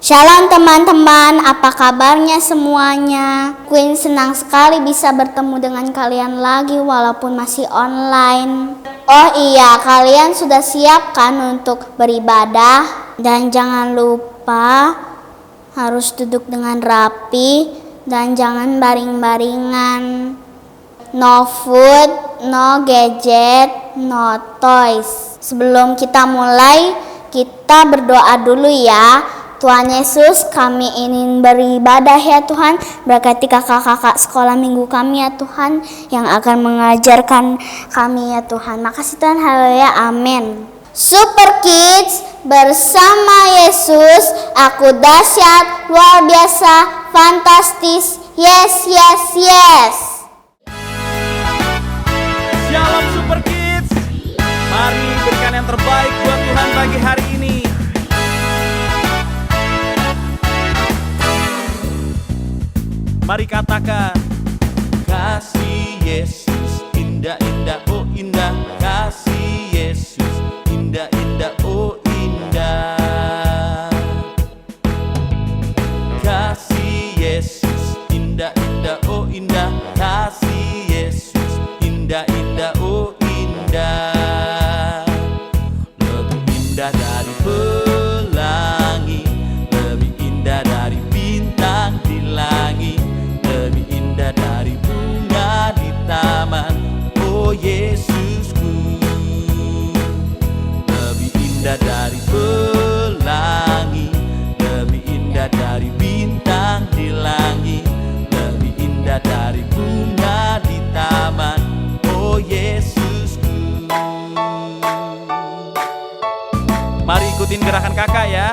Shalom teman-teman, apa kabarnya semuanya? Queen senang sekali bisa bertemu dengan kalian lagi walaupun masih online. Oh iya, kalian sudah siap kan untuk beribadah? Dan jangan lupa harus duduk dengan rapi dan jangan baring-baringan. No food, no gadget, no toys. Sebelum kita mulai, kita berdoa dulu ya. Tuhan Yesus, kami ingin beribadah ya Tuhan. Berkati kakak-kakak sekolah minggu kami ya Tuhan, yang akan mengajarkan kami ya Tuhan. Makasih Tuhan, haleluya, amin. Super Kids, bersama Yesus, aku dahsyat, luar biasa, fantastis, yes, yes, yes. Shalom Super Kids, mari berikan yang terbaik buat Tuhan pagi hari ini. Mari katakan, kasih Yesus indah-indah, oh indah. Kasih Yesus indah-indah, oh indah. Kasih Yesus indah-indah, oh indah. Kasih Yesus indah-indah, oh indah. Lebih indah dari pelangi, lebih indah dari bintang di langit, lebih indah dari bunga di taman, oh Yesusku. Lebih indah dari pelangi, lebih indah dari bintang di langit, lebih indah dari bunga di taman, oh Yesusku. Mari ikutin gerakan kakak ya.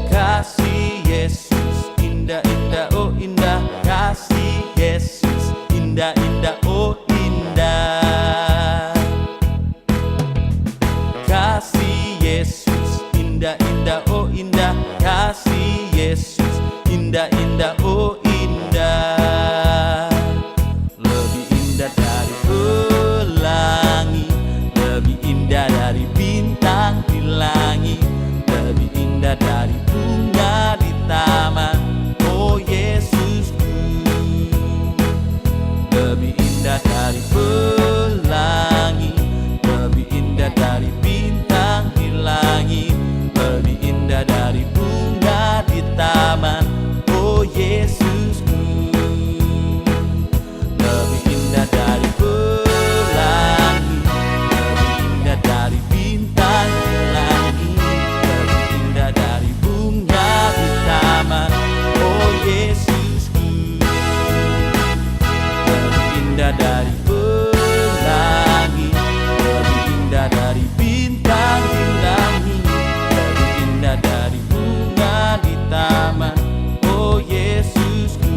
Kasih Yesus indah-indah, oh indah. Kasih Yesus indah-indah, oh indah. Kasih Yesus indah-indah, oh indah. Kasih Yesus indah-indah, oh indah. Lebih indah dari pelangi, lebih indah dari bintang di langit, lebih indah dari bunga di taman, oh Yesusku. Lebih indah dari pelangi, lebih indah dari bintang di langit, lebih indah dari bunga di taman, oh Yesusku. Lebih indah dari pelangi, lebih indah dari bintang di langit, lebih indah dari bunga di taman, oh Yesusku. Lebih indah dari pelangi, lebih indah dari bintang di langit, lebih indah dari bunga di taman, oh Yesusku.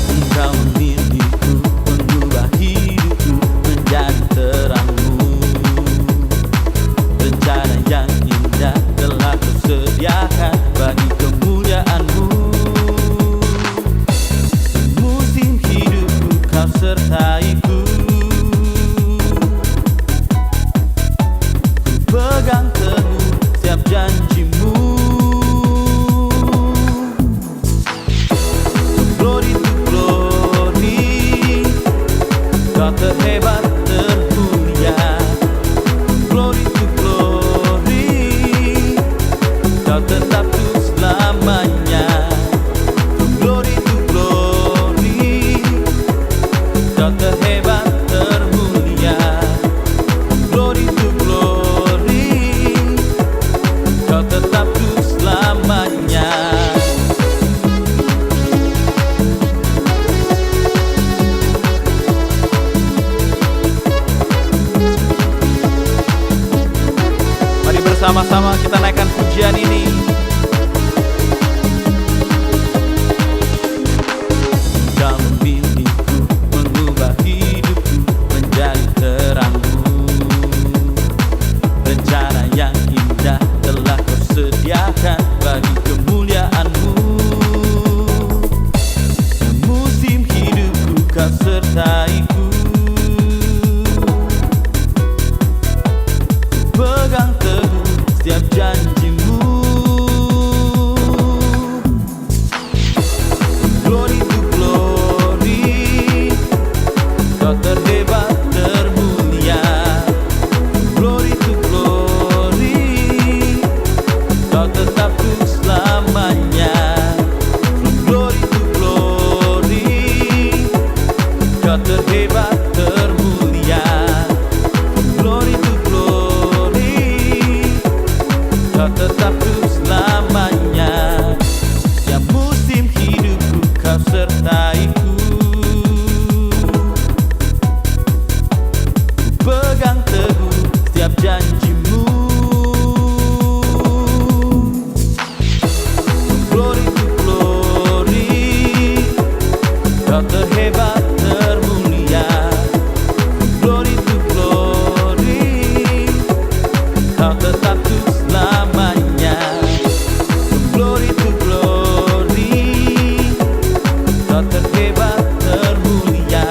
Engkau memilihku, mengubah hidupku menjadi terangmu. Rencana yang indah telah Kau sediakan bagi kemuliaan-Mu. Semusim hidupku Kau sertaiku, ku pegang teguh setiap janji-Mu. Glory to glory, Kau terhebat termulia. Glory to glory, Kau tetap untuk selamanya. Glory to glory, Kau terhebat termulia. Glory to glory, Kau tetap untuk selamanya. Mari bersama-sama kita naikkan pujian ini. selamanya. From glory to glory, Kau terhebat termulia. From glory to glory, Kau tetap untuk selamanya. Setiap musim hidupku Kau sertaiku, pegang teguh setiap janjimu. Glory to glory, Kau terhebat termulia. Glory to glory, Kau tetap untuk selamanya. Glory to glory, Kau terhebat termulia.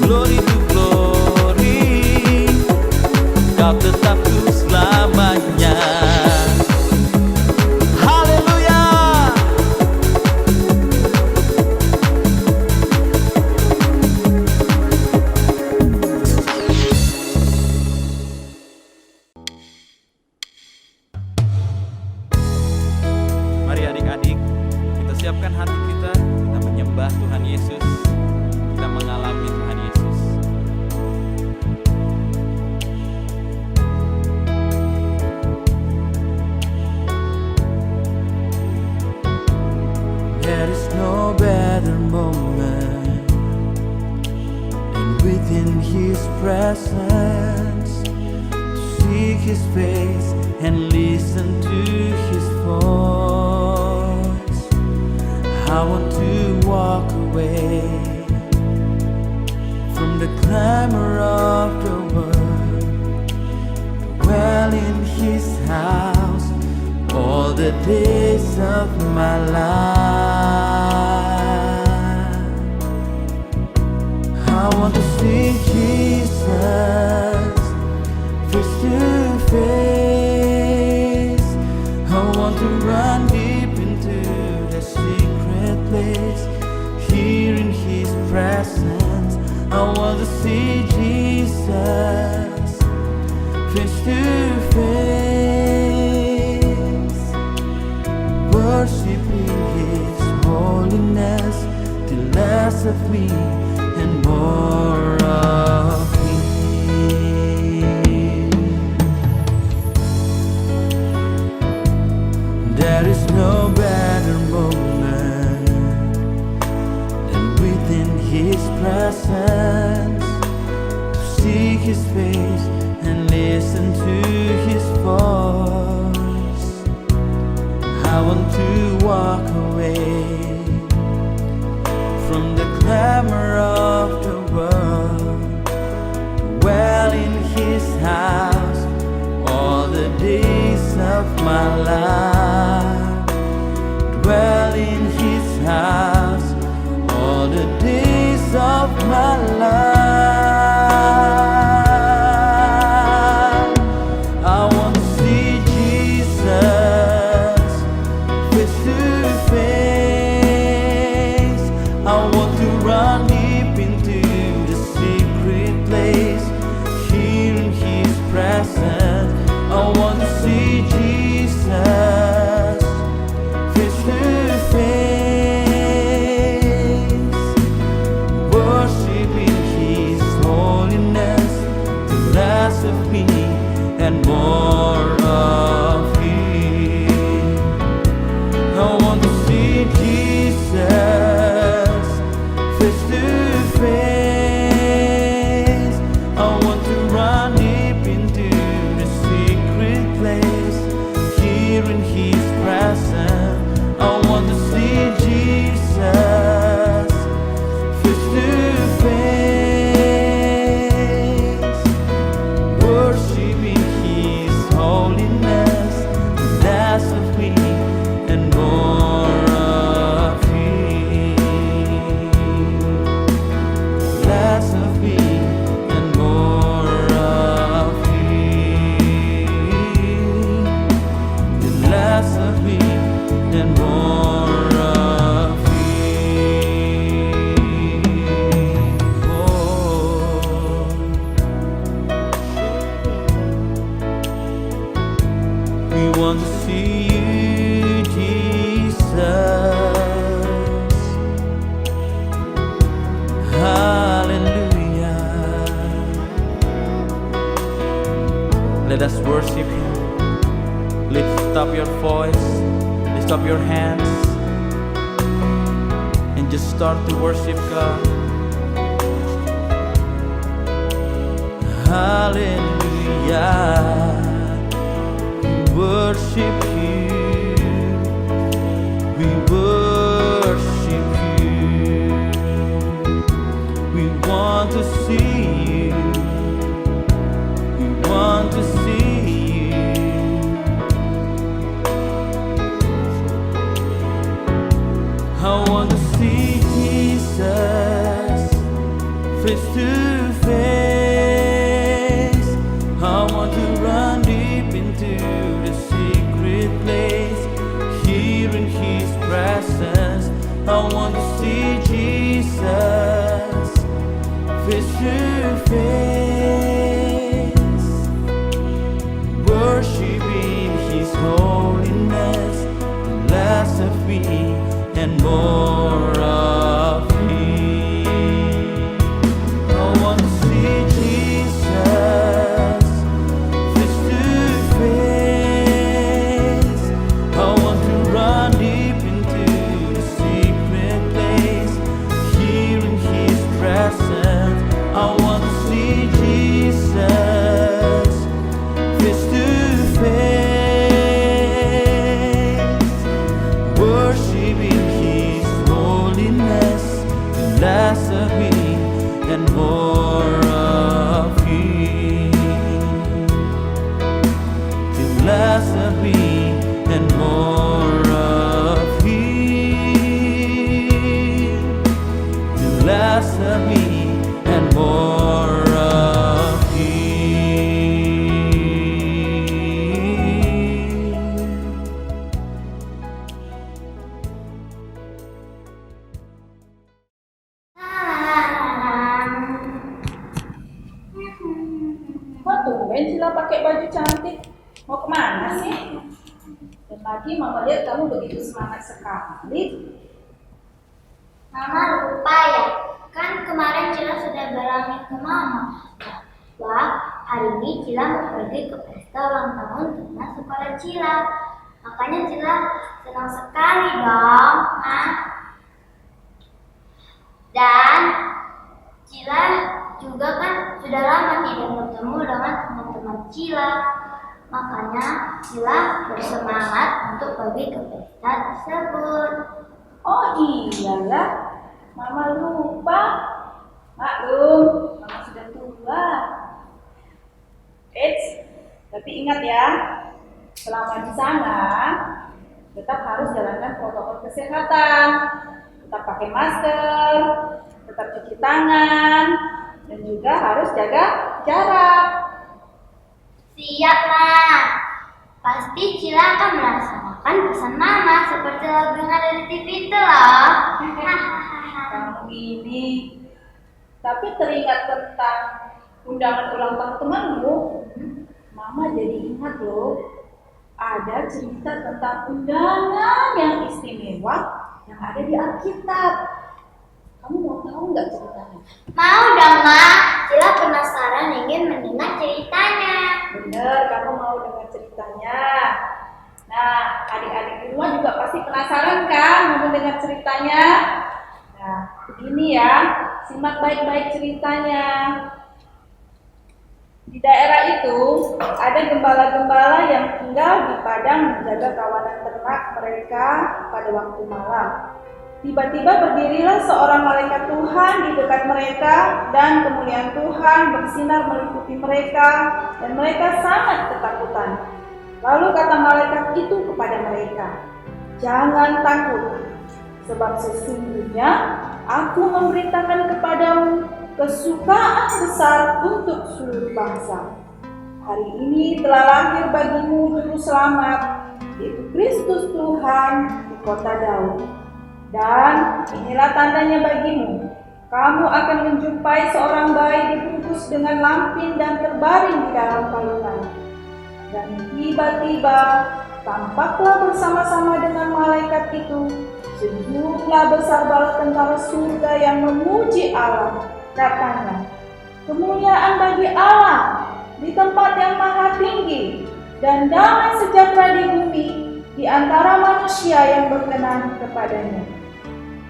Glory to glory, Kau tetap untuk selamanya. Haleluya. Mari adik-adik, kita siapkan hati kita menyembah Tuhan Yesus, kita mengalami Tuhan Yesus. There is no better moment than within His presence, to seek His face and listen to His voice. I want to walk away from the clamor of the world, dwell in His house all the days of my life. I want to see Jesus face to face. I want to run deep into the secret place, here in His presence. I want to see Jesus face to face, worshiping His holiness, till less of me and more of Him. There is no better moment than within His presence, to seek His face and listen to His voice. I want to walk away from the clamor of the world, dwell in His house all the days of my life, dwell in His house all the days of my life. I want to see Jesus face to face. I want to run deep into the secret place, here in His presence. I want to see Jesus face to face, worshiping His holiness, the less of me and more of Him. I want to see Jesus face to face. I want to run deep into the secret place, here in His presence. I want to see Jesus face to face, worshiping His holiness, less of me and more of Him, less of me and more of Him, less of me and more of lift up your hands and just start to worship God. Hallelujah. We worship you. We worship you. We want to see you. We want to see you. I want to see Jesus face to face. I want to run deep into the secret place, here in His presence. I want to see Jesus face to face, worshiping His holiness, less of me and more of Him. I want to see Jesus face to face. I want to run deep into the secret place, here in His presence. I want to see Jesus face to face, worshiping His holiness, less of me and more of Him, less of me and more of Him, less of me and more of Him. Kok tumben Cila pakai baju cantik? Mau kemana sih? Dan lagi Mama lihat kamu begitu semangat sekali. Mama lupa ya, kan kemarin Cila sudah bilangin ke Mama bahwa hari ini Cila mau pergi ke pesta ulang tahun teman sekolah Cila. Makanya Cila senang sekali dong, Ma. Dan Cila juga kan sudah lama tidak bertemu dengan teman-teman Cila. Makanya Cila bersemangat untuk pergi ke pesta tersebut. Oh iya ya, Mama lupa. Maklum, Mama sudah tua. Tapi ingat ya, selama di sana tetap harus jalankan protokol kesehatan. Tetap pakai masker, tetap cuci tangan, dan juga harus jaga jarak. Siap, Ma. Pasti Cila akan melaksanakan pesan Mama seperti lagu yang ada di TV itu loh. Kamu ini, tapi teringat tentang undangan ulang tahun temanmu, Mama jadi ingat loh, ada cerita tentang undangan yang istimewa yang ada di Alkitab. Kamu mau tahu nggak ceritanya? Mau dong, Ma. Cila penasaran ingin mendengar ceritanya. Bener, kamu mau dengar ceritanya. Nah, adik-adik di rumah juga pasti penasaran kan mau mendengar ceritanya? Nah, begini ya, simak baik-baik ceritanya. Di daerah itu ada gembala-gembala yang tinggal di padang menjaga kawanan ternak mereka pada waktu malam. Tiba-tiba berdirilah seorang malaikat Tuhan di dekat mereka dan kemuliaan Tuhan bersinar meliputi mereka dan mereka sangat ketakutan. Lalu kata malaikat itu kepada mereka, "Jangan takut, sebab sesungguhnya aku memberitakan kepadamu kesukaan besar untuk seluruh bangsa. Hari ini telah lahir bagimu juru selamat, yaitu Kristus Tuhan di kota Daud. Dan inilah tandanya bagimu, kamu akan menjumpai seorang bayi dibungkus dengan lampin dan terbaring di dalam palungan." Dan tiba-tiba tampaklah bersama-sama dengan malaikat itu sejumlah besar bala tentara surga yang memuji Allah. Katanya, "Kemuliaan bagi Allah di tempat yang maha tinggi, dan damai sejahtera di bumi di antara manusia manusia yang berkenan kepadanya.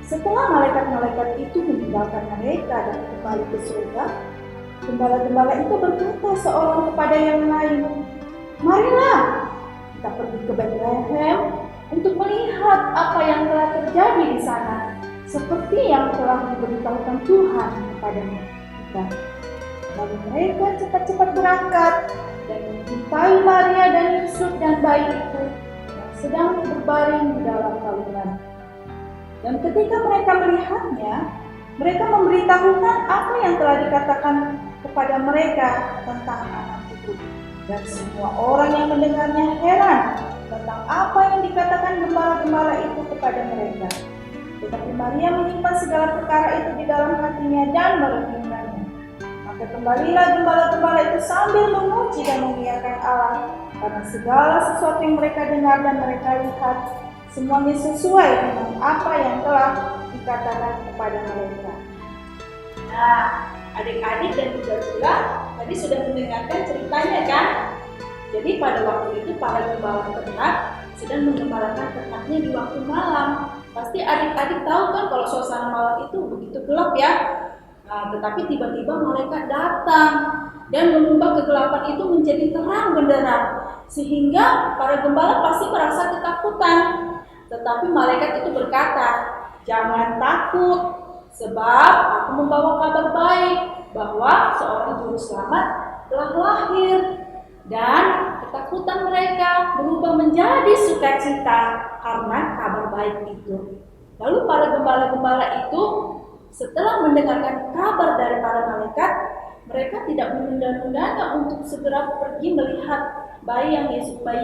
Setelah malaikat-malaikat itu meninggalkan mereka dan kembali ke surga, gembala-gembala itu berkata seorang kepada yang lain, "Marilah, kita pergi ke Bethlehem untuk melihat apa yang telah terjadi di sana, seperti yang telah diberitahukan Tuhan kepada kita." Lalu mereka cepat-cepat berangkat dan menjumpai Maria dan Yusuf dan bayi itu yang sedang berbaring di dalam palungan. Dan ketika mereka melihatnya, mereka memberitahukan apa yang telah dikatakan kepada mereka tentang anak itu. Dan semua orang yang mendengarnya heran tentang apa yang dikatakan gembala-gembala itu kepada mereka. Tetapi Maria menyimpan segala perkara itu di dalam hatinya dan merenungkannya. Maka kembalilah gembala-gembala itu sambil memuji dan memuliakan Allah, karena segala sesuatu yang mereka dengar dan mereka lihat semuanya sesuai dengan apa yang telah dikatakan kepada mereka. Nah, adik-adik dan juga Cila tadi sudah mendengarkan ceritanya kan? Jadi pada waktu itu para gembala ternak sedang menggembalakan ternaknya di waktu malam. Pasti adik-adik tahu kan kalau suasana malam itu begitu gelap ya. Nah, tetapi tiba-tiba malaikat datang dan mengubah kegelapan itu menjadi terang benderang, sehingga para gembala pasti merasa ketakutan. Tetapi malaikat itu berkata, "Jangan takut, sebab aku membawa kabar baik bahwa seorang juru selamat telah lahir." Dan ketakutan mereka berubah menjadi sukacita karena kabar baik itu. Lalu para gembala-gembala itu setelah mendengarkan kabar dari para malaikat, mereka tidak menunda-nundanya untuk segera pergi melihat bayi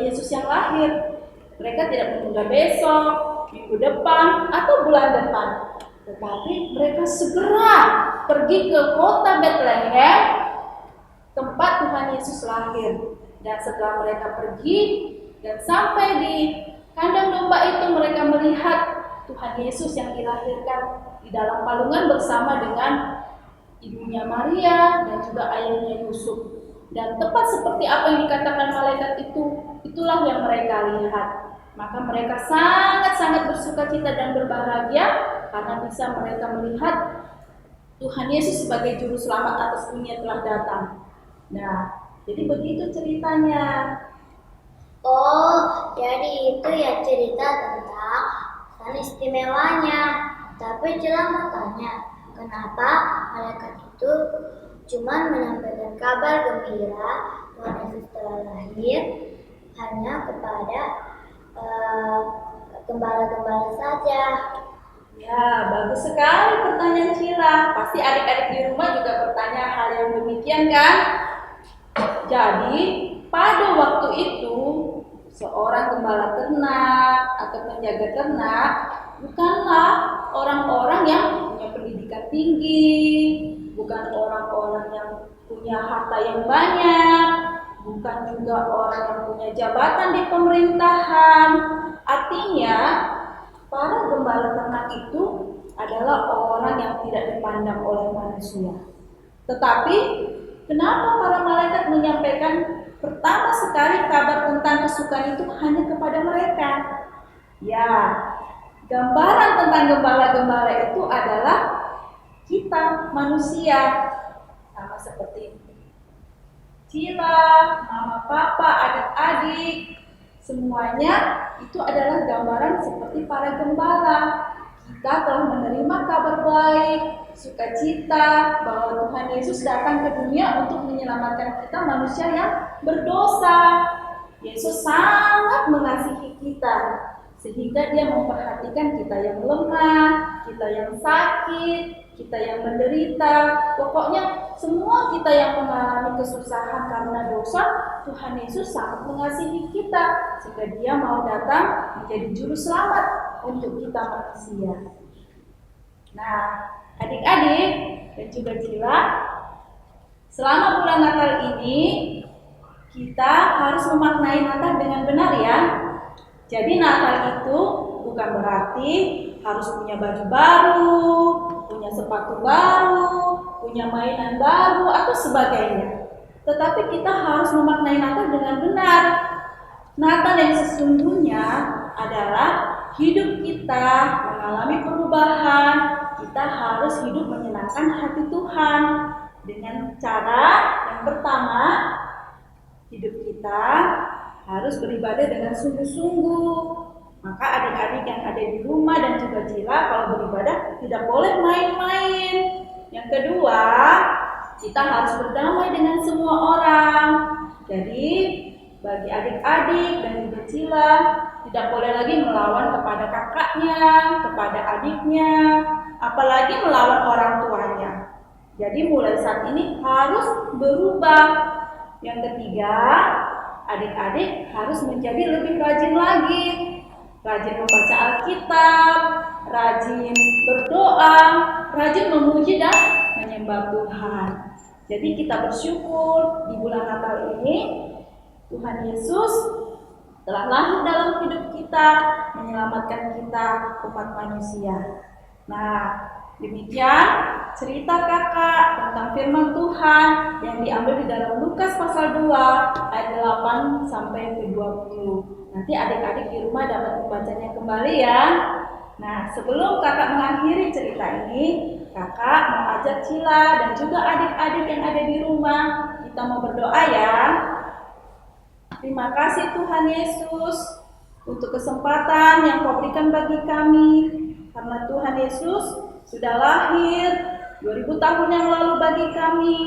Yesus yang lahir. Mereka tidak menunda besok, minggu depan, atau bulan depan. Tetapi mereka segera pergi ke kota Bethlehem, tempat Tuhan Yesus lahir. Dan setelah mereka pergi dan sampai di kandang domba itu, mereka melihat Tuhan Yesus yang dilahirkan di dalam palungan bersama dengan ibunya Maria dan juga ayahnya Yusuf. Dan tepat seperti apa yang dikatakan malaikat itu, itulah yang mereka lihat. Maka mereka sangat-sangat bersukacita dan berbahagia karena bisa mereka melihat Tuhan Yesus sebagai juru selamat atas dunia telah datang. Nah, jadi begitu ceritanya. Oh, jadi itu ya cerita tentang kesan istimewanya. Tapi Cila mau tanya, kenapa malaikat itu cuma menyampaikan kabar gembira Tuhan Yesus telah lahir hanya kepada gembala-gembala saja? Ya, bagus sekali pertanyaan Cila. Pasti adik-adik di rumah juga bertanya hal yang demikian kan? Jadi, pada waktu itu, seorang gembala ternak atau penjaga ternak bukanlah orang-orang yang punya pendidikan tinggi, bukan orang-orang yang punya harta yang banyak, bukan juga orang yang punya jabatan di pemerintahan. Artinya, para gembala ternak itu adalah orang yang tidak dipandang oleh manusia. Tetapi, kenapa para malaikat menyampaikan pertama sekali kabar tentang kesukaan itu hanya kepada mereka? Ya, gambaran tentang gembala-gembala itu adalah kita manusia, sama seperti Cila, mama, papa, adik-adik, semuanya itu adalah gambaran seperti para gembala. Kita telah menerima kabar baik, sukacita bahwa Tuhan Yesus datang ke dunia untuk menyelamatkan kita manusia yang berdosa. Yesus sangat mengasihi kita, sehingga Dia memperhatikan kita yang lemah, kita yang sakit, kita yang menderita, pokoknya semua kita yang mengalami kesusahan karena dosa, Tuhan Yesus sangat mengasihi kita, sehingga Dia mau datang menjadi juru selamat untuk kita manusia. Nah, adik-adik dan juga Cila, selama bulan Natal ini kita harus memaknai Natal dengan benar ya. Jadi Natal itu bukan berarti harus punya baju baru, punya sepatu baru, punya mainan baru atau sebagainya. Tetapi kita harus memaknai Natal dengan benar. Natal yang sesungguhnya adalah hidup kita mengalami perubahan. Kita harus hidup menyenangkan hati Tuhan dengan cara yang pertama, hidup kita harus beribadah dengan sungguh-sungguh. Maka adik-adik yang ada di rumah dan juga Cila kalau beribadah tidak boleh main-main. Yang kedua, kita harus berdamai dengan semua orang. Jadi bagi adik-adik dan juga Cila tidak boleh lagi melawan kepada kakaknya, kepada adiknya, apalagi melawan orang tuanya. Jadi mulai saat ini harus berubah. Yang ketiga, adik-adik harus menjadi lebih rajin lagi. Rajin membaca Alkitab, rajin berdoa, rajin memuji dan menyembah Tuhan. Jadi kita bersyukur di bulan Natal ini Tuhan Yesus telah lahir dalam hidup kita, menyelamatkan kita umat manusia. Nah, demikian cerita kakak tentang firman Tuhan yang diambil di dalam Lukas pasal 2 ayat 8 sampai ke 20. Nanti adik-adik di rumah dapat membacanya kembali ya. Nah, sebelum kakak mengakhiri cerita ini, kakak mau ajak Cila dan juga adik-adik yang ada di rumah, kita mau berdoa ya. Terima kasih Tuhan Yesus untuk kesempatan yang Kau berikan bagi kami. Karena Tuhan Yesus sudah lahir 2000 tahun yang lalu bagi kami.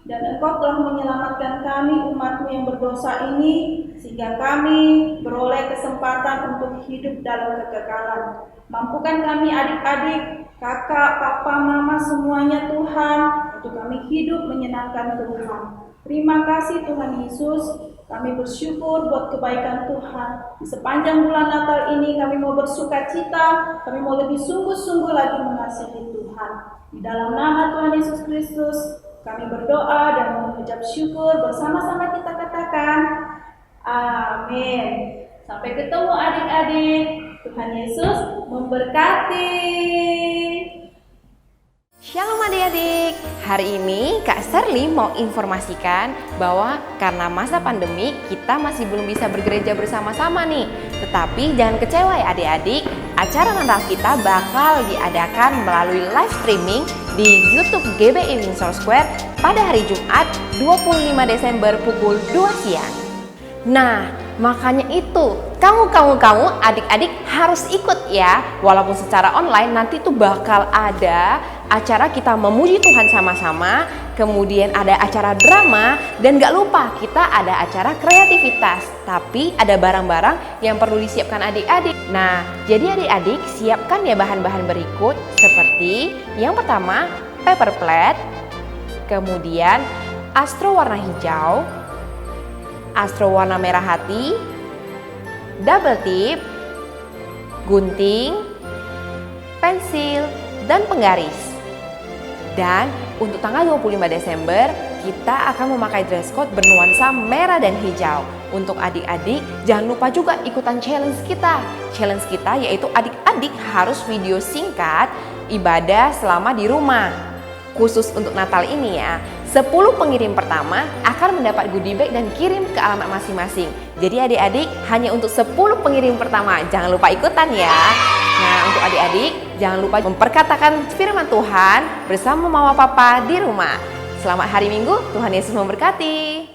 Dan Engkau telah menyelamatkan kami umat-Mu yang berdosa ini, sehingga kami beroleh kesempatan untuk hidup dalam kekekalan. Mampukan kami adik-adik, kakak, papa, mama semuanya Tuhan, untuk kami hidup menyenangkan Tuhan. Terima kasih Tuhan Yesus, kami bersyukur buat kebaikan Tuhan. Di sepanjang bulan Natal ini kami mau bersuka cita, kami mau lebih sungguh-sungguh lagi mengasihi Tuhan. Di dalam nama Tuhan Yesus Kristus, kami berdoa dan mengucap syukur bersama-sama kita katakan, amin. Sampai ketemu adik-adik. Tuhan Yesus memberkati. Shalom adik-adik, hari ini Kak Serly mau informasikan bahwa karena masa pandemi kita masih belum bisa bergereja bersama-sama nih. Tetapi jangan kecewa ya adik-adik, acara Natal kita bakal diadakan melalui live streaming di YouTube GBI Windsor Square pada hari Jumat 25 Desember pukul 2 siang. Nah, makanya itu kamu adik-adik harus ikut ya. Walaupun secara online nanti tuh bakal ada acara kita memuji Tuhan sama-sama, kemudian ada acara drama, dan gak lupa kita ada acara kreativitas. Tapi ada barang-barang yang perlu disiapkan adik-adik. Nah, jadi adik-adik siapkan ya bahan-bahan berikut seperti yang pertama paper plate, kemudian astro warna hijau, astro warna merah hati, double tip, gunting, pensil, dan penggaris. Dan untuk tanggal 25 Desember kita akan memakai dress code bernuansa merah dan hijau. Untuk adik-adik jangan lupa juga ikutan challenge kita. Challenge kita yaitu adik-adik harus video singkat ibadah selama di rumah. Khusus untuk Natal ini ya, 10 pengirim pertama akan mendapat goodie bag dan kirim ke alamat masing-masing. Jadi adik-adik hanya untuk 10 pengirim pertama, jangan lupa ikutan ya. Nah, untuk adik-adik jangan lupa memperkatakan firman Tuhan bersama mama papa di rumah. Selamat hari Minggu, Tuhan Yesus memberkati.